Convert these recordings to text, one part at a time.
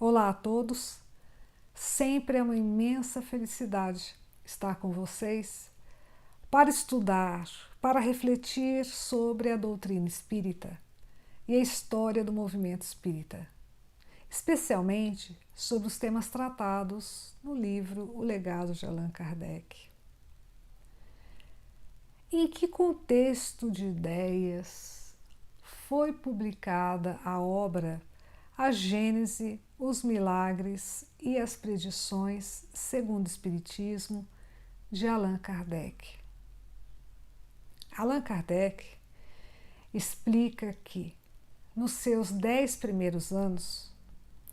Olá a todos, sempre é uma imensa felicidade estar com vocês para estudar, para refletir sobre a doutrina espírita e a história do movimento espírita, especialmente sobre os temas tratados no livro O Legado de Allan Kardec. Em que contexto de ideias foi publicada a obra A Gênese, os Milagres e as Predições segundo o Espiritismo, de Allan Kardec? Allan Kardec explica que, nos seus 10 primeiros anos,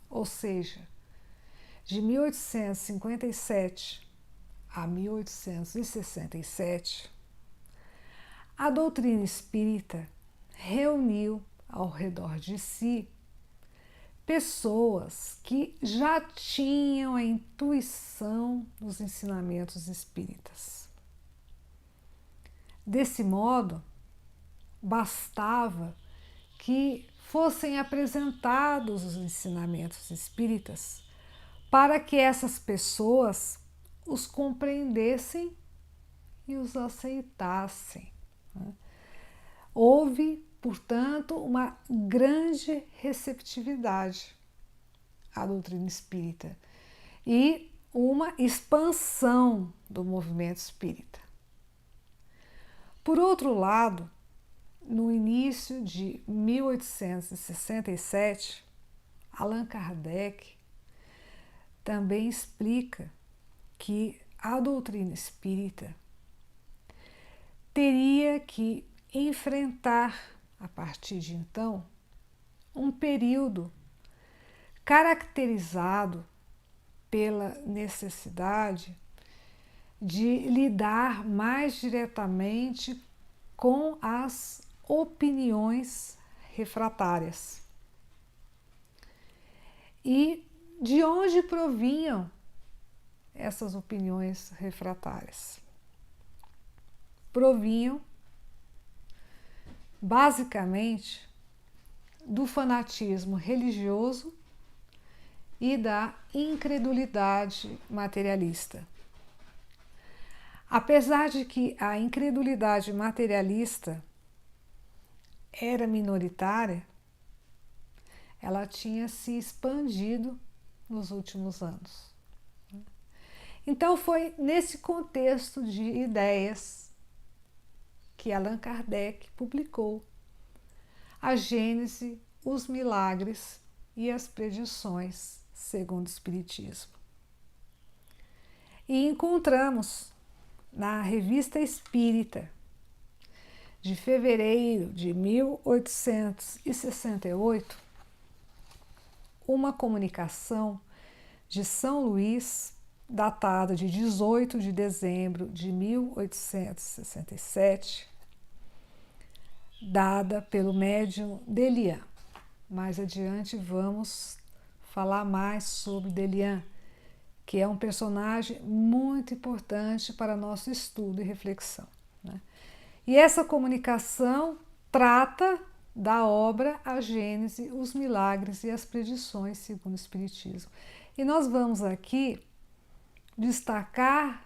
ou seja, de 1857 a 1867, a doutrina espírita reuniu ao redor de si pessoas que já tinham a intuição dos ensinamentos espíritas. Desse modo, bastava que fossem apresentados os ensinamentos espíritas para que essas pessoas os compreendessem e os aceitassem. Houve, portanto, uma grande receptividade à doutrina espírita e uma expansão do movimento espírita. Por outro lado, no início de 1867, Allan Kardec também explica que a doutrina espírita teria que enfrentar, a partir de então, um período caracterizado pela necessidade de lidar mais diretamente com as opiniões refratárias. E de onde provinham essas opiniões refratárias? Provinham basicamente do fanatismo religioso e da incredulidade materialista. Apesar de que a incredulidade materialista era minoritária, ela tinha se expandido nos últimos anos. Então foi nesse contexto de ideias que Allan Kardec publicou A Gênese, os Milagres e as Predições segundo o Espiritismo. E encontramos na Revista Espírita, de fevereiro de 1868, uma comunicação de São Luís, datada de 18 de dezembro de 1867, dada pelo médium Delian. Mais adiante vamos falar mais sobre Delian, que é um personagem muito importante para nosso estudo e reflexão, né? E essa comunicação trata da obra A Gênese, os Milagres e as Predições segundo o Espiritismo. E nós vamos aqui destacar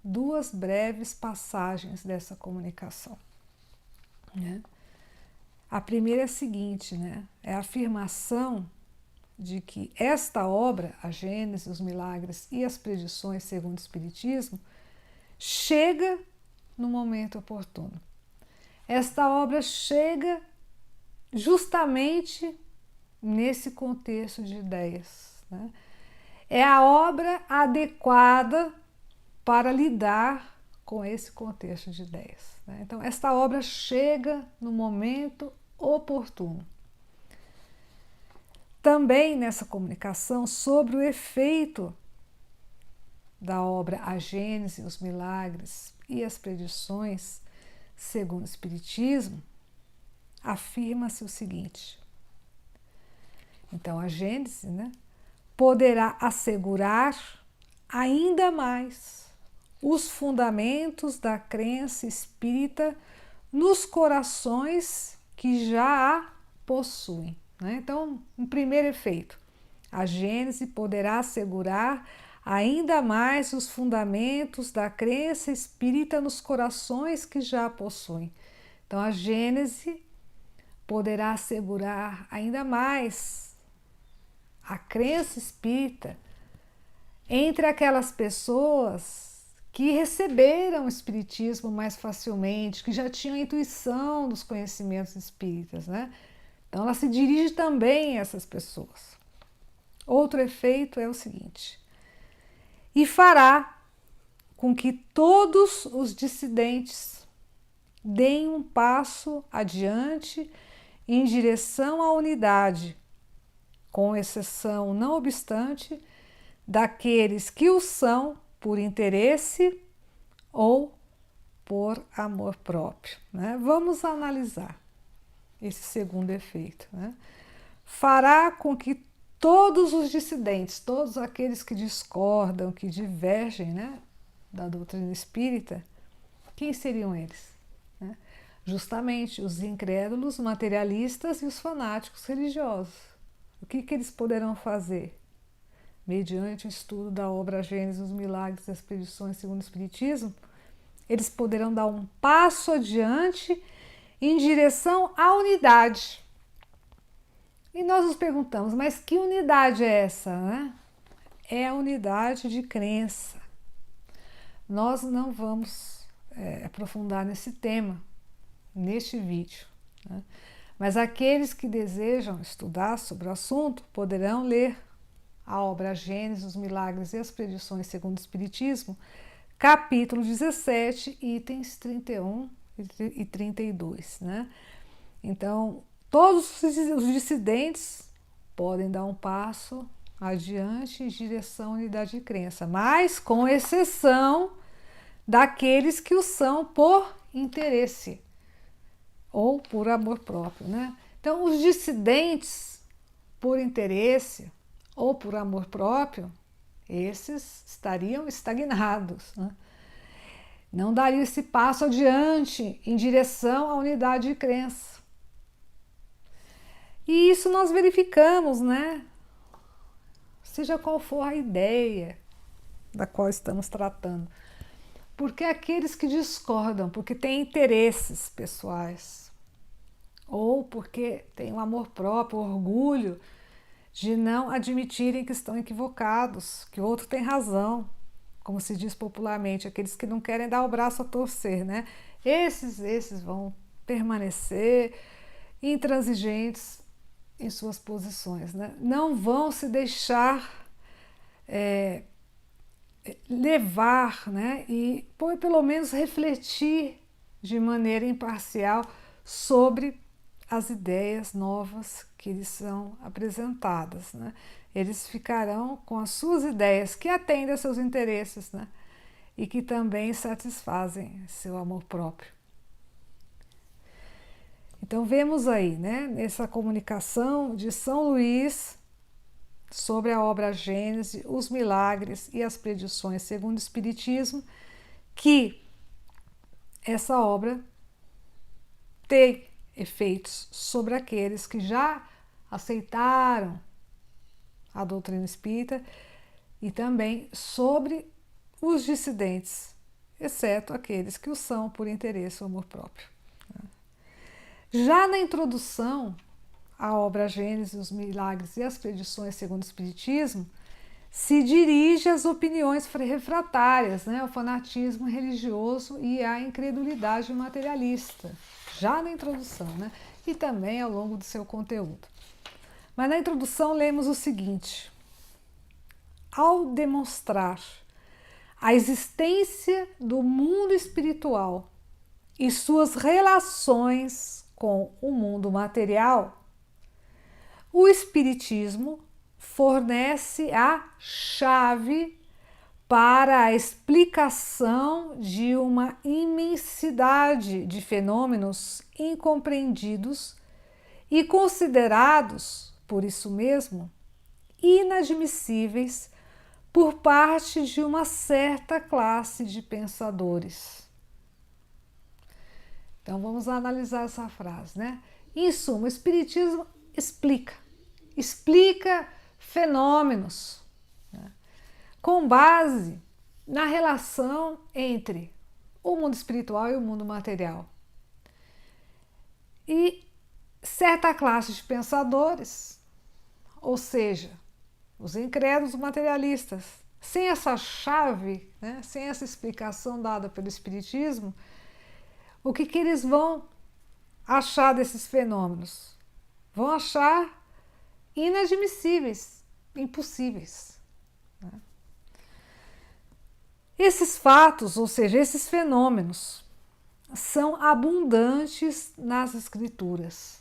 duas breves passagens dessa comunicação, né? A primeira é a seguinte, né? É a afirmação de que esta obra, A Gênese, os Milagres e as Predições segundo o Espiritismo, chega no momento oportuno. Esta obra chega justamente nesse contexto de ideias, né? É a obra adequada para lidar com esse contexto de ideias, né? Então, esta obra chega no momento oportuno. Também nessa comunicação sobre o efeito da obra A Gênese, os Milagres e as Predições segundo o Espiritismo, afirma-se o seguinte: então a Gênese, né, poderá assegurar ainda mais os fundamentos da crença espírita nos corações que já a possuem, né? Então, um primeiro efeito, A Gênese poderá assegurar ainda mais os fundamentos da crença espírita nos corações que já a possuem. Então, a Gênese poderá assegurar ainda mais a crença espírita entre aquelas pessoas que receberam o espiritismo mais facilmente, que já tinham a intuição dos conhecimentos espíritas, né? Então, ela se dirige também a essas pessoas. Outro efeito é o seguinte: e fará com que todos os dissidentes deem um passo adiante em direção à unidade, com exceção, não obstante, daqueles que o são por interesse ou por amor próprio, né? Vamos analisar esse segundo efeito, né? Fará com que todos os dissidentes, todos aqueles que discordam, que divergem, né, da doutrina espírita, quem seriam eles? Né? Justamente os incrédulos, materialistas e os fanáticos religiosos. O que eles poderão fazer? Mediante o estudo da obra Gênese, os Milagres e as Predições segundo o Espiritismo, eles poderão dar um passo adiante em direção à unidade. E nós nos perguntamos, mas que unidade é essa, né? É a unidade de crença. Nós não vamos aprofundar nesse tema, neste vídeo, né? Mas aqueles que desejam estudar sobre o assunto poderão ler a obra Gênese, os Milagres e as Predições segundo o Espiritismo, capítulo 17, itens 31 e 32, né? Então, todos os dissidentes podem dar um passo adiante em direção à unidade de crença, mas com exceção daqueles que o são por interesse ou por amor próprio, né? Então, os dissidentes por interesse ou por amor próprio, esses estariam estagnados, né? Não dariam esse passo adiante em direção à unidade de crença. E isso nós verificamos, né? Seja qual for a ideia da qual estamos tratando. Porque aqueles que discordam, porque têm interesses pessoais, ou porque têm um amor próprio, orgulho de não admitirem que estão equivocados, que o outro tem razão, como se diz popularmente, aqueles que não querem dar o braço a torcer, né? Esses vão permanecer intransigentes em suas posições, né? Não vão se deixar levar, né? E pelo menos refletir de maneira imparcial sobre as ideias novas que lhes são apresentadas, né? Eles ficarão com as suas ideias que atendem aos seus interesses, né? E que também satisfazem seu amor próprio. Então vemos aí, né, nessa comunicação de São Luís sobre a obra Gênese, os Milagres e as Predições segundo o Espiritismo, que essa obra tem efeitos sobre aqueles que já aceitaram a doutrina espírita e também sobre os dissidentes, exceto aqueles que o são por interesse ou amor próprio. Já na introdução à obra Gênese, os Milagres e as Predições segundo o Espiritismo, se dirige às opiniões refratárias, né, ao fanatismo religioso e à incredulidade materialista, já na introdução, né, e também ao longo do seu conteúdo. Mas na introdução lemos o seguinte: ao demonstrar a existência do mundo espiritual e suas relações com o mundo material, o Espiritismo fornece a chave para a explicação de uma imensidade de fenômenos incompreendidos e considerados, por isso mesmo, inadmissíveis por parte de uma certa classe de pensadores. Então vamos analisar essa frase, né? Em suma, o Espiritismo explica fenômenos, né, com base na relação entre o mundo espiritual e o mundo material. E certa classe de pensadores, ou seja, os incrédulos materialistas, sem essa chave, né, sem essa explicação dada pelo Espiritismo, o que eles vão achar desses fenômenos? Vão achar inadmissíveis, impossíveis, né? Esses fatos, ou seja, esses fenômenos, são abundantes nas Escrituras.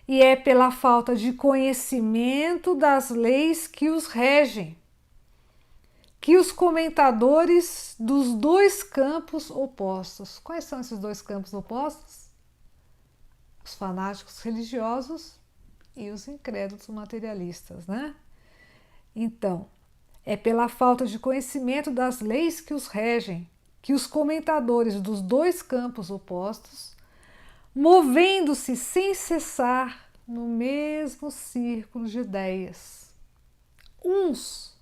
E é pela falta de conhecimento das leis que os regem que os comentadores dos dois campos opostos. Quais são esses dois campos opostos? Os fanáticos religiosos e os incrédulos materialistas, né? Então, é pela falta de conhecimento das leis que os regem que os comentadores dos dois campos opostos, movendo-se sem cessar no mesmo círculo de ideias, uns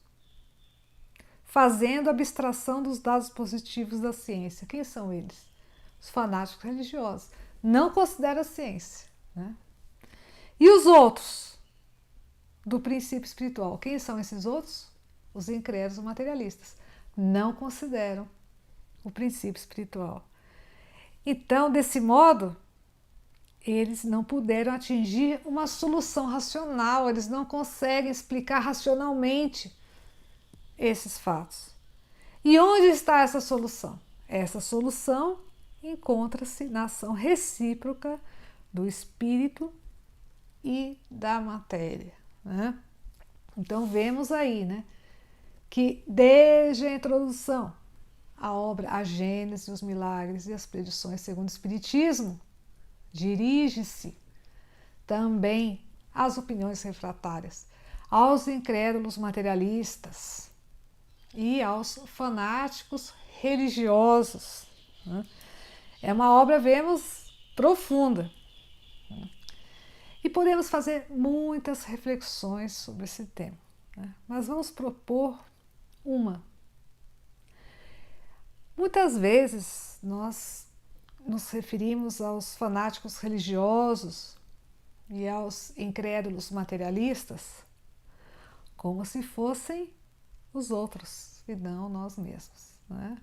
fazendo abstração dos dados positivos da ciência. Quem são eles? Os fanáticos religiosos. Não consideram a ciência, né? E os outros do princípio espiritual? Quem são esses outros? Os incrédulos materialistas. Não consideram o princípio espiritual. Então, desse modo, eles não puderam atingir uma solução racional, eles não conseguem explicar racionalmente esses fatos. E onde está essa solução? Essa solução encontra-se na ação recíproca do espírito e da matéria, né? Então vemos aí, né, que desde a introdução à obra A Gênese, os Milagres e as Predições segundo o Espiritismo, dirige-se também às opiniões refratárias, aos incrédulos materialistas e aos fanáticos religiosos, né? É uma obra, vemos, profunda. E podemos fazer muitas reflexões sobre esse tema, né? Mas vamos propor uma. Muitas vezes nós nos referimos aos fanáticos religiosos e aos incrédulos materialistas como se fossem os outros e não nós mesmos, né?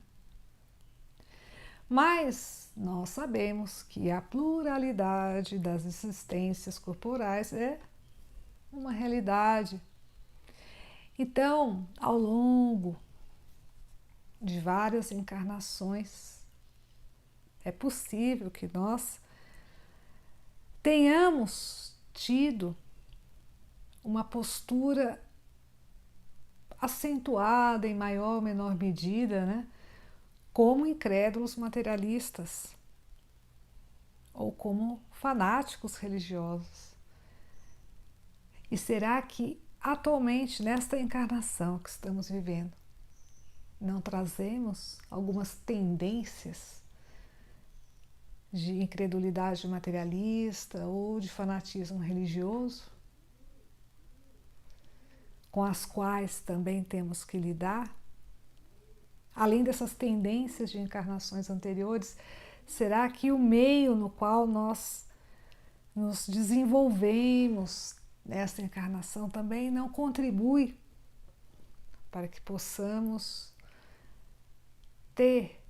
Mas nós sabemos que a pluralidade das existências corporais é uma realidade. Então, ao longo de várias encarnações, é possível que nós tenhamos tido uma postura acentuada em maior ou menor medida, né, como incrédulos materialistas ou como fanáticos religiosos. E será que atualmente, nesta encarnação que estamos vivendo, não trazemos algumas tendências de incredulidade materialista ou de fanatismo religioso, com as quais também temos que lidar? Além dessas tendências de encarnações anteriores, será que o meio no qual nós nos desenvolvemos nesta encarnação também não contribui para que possamos ter,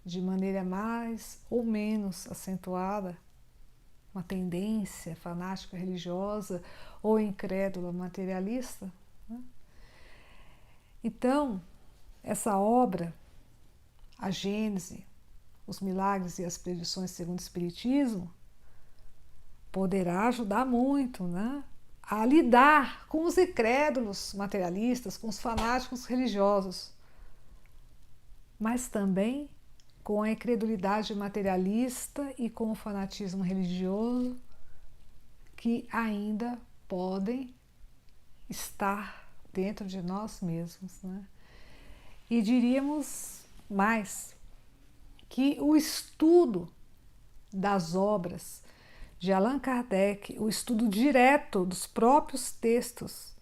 de maneira mais ou menos acentuada, uma tendência fanática religiosa ou incrédula materialista, né? Então, essa obra, A Gênese, os Milagres e as Predições segundo o Espiritismo, poderá ajudar muito, né, a lidar com os incrédulos materialistas, com os fanáticos religiosos, mas também com a incredulidade materialista e com o fanatismo religioso que ainda podem estar dentro de nós mesmos, né? E diríamos mais que o estudo das obras de Allan Kardec, o estudo direto dos próprios textos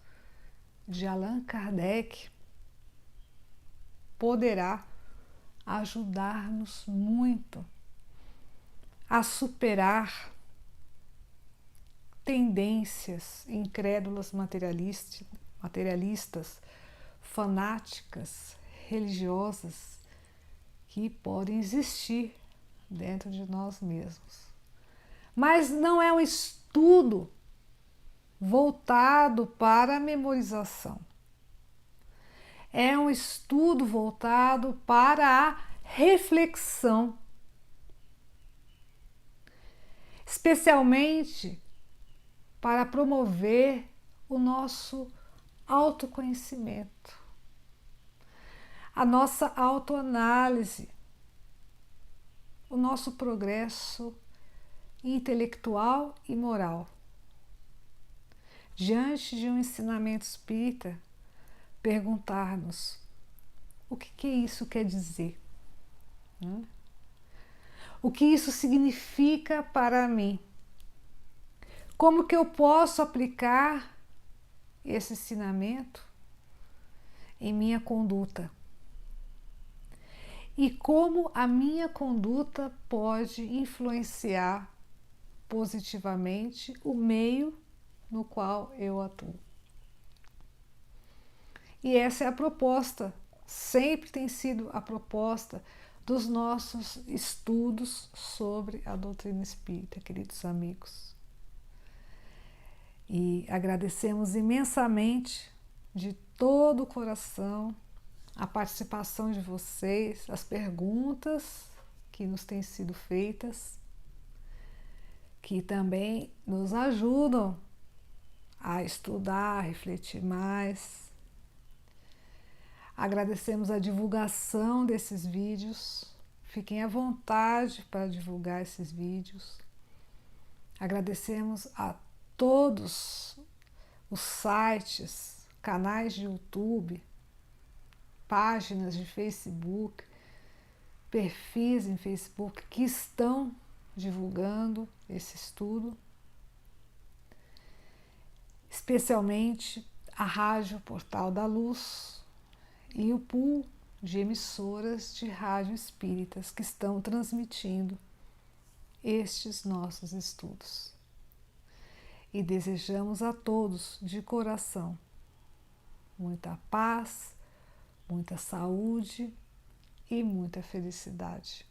de Allan Kardec poderá ajudar-nos muito a superar tendências incrédulas materialistas, fanáticas, religiosas que podem existir dentro de nós mesmos. Mas não é um estudo voltado para a memorização. É um estudo voltado para a reflexão, especialmente para promover o nosso autoconhecimento, a nossa autoanálise, o nosso progresso intelectual e moral. Diante de um ensinamento espírita, perguntar-nos o que isso quer dizer, né? O que isso significa para mim? Como que eu posso aplicar esse ensinamento em minha conduta? E como a minha conduta pode influenciar positivamente o meio no qual eu atuo? E essa é a proposta, sempre tem sido a proposta dos nossos estudos sobre a doutrina espírita, queridos amigos. E agradecemos imensamente, de todo o coração, a participação de vocês, as perguntas que nos têm sido feitas, que também nos ajudam a estudar, a refletir mais. Agradecemos a divulgação desses vídeos. Fiquem à vontade para divulgar esses vídeos. Agradecemos a todos os sites, canais de YouTube, páginas de Facebook, perfis em Facebook que estão divulgando esse estudo, especialmente a Rádio Portal da Luz e o pool de emissoras de rádio espíritas que estão transmitindo estes nossos estudos. E desejamos a todos, de coração, muita paz, muita saúde e muita felicidade.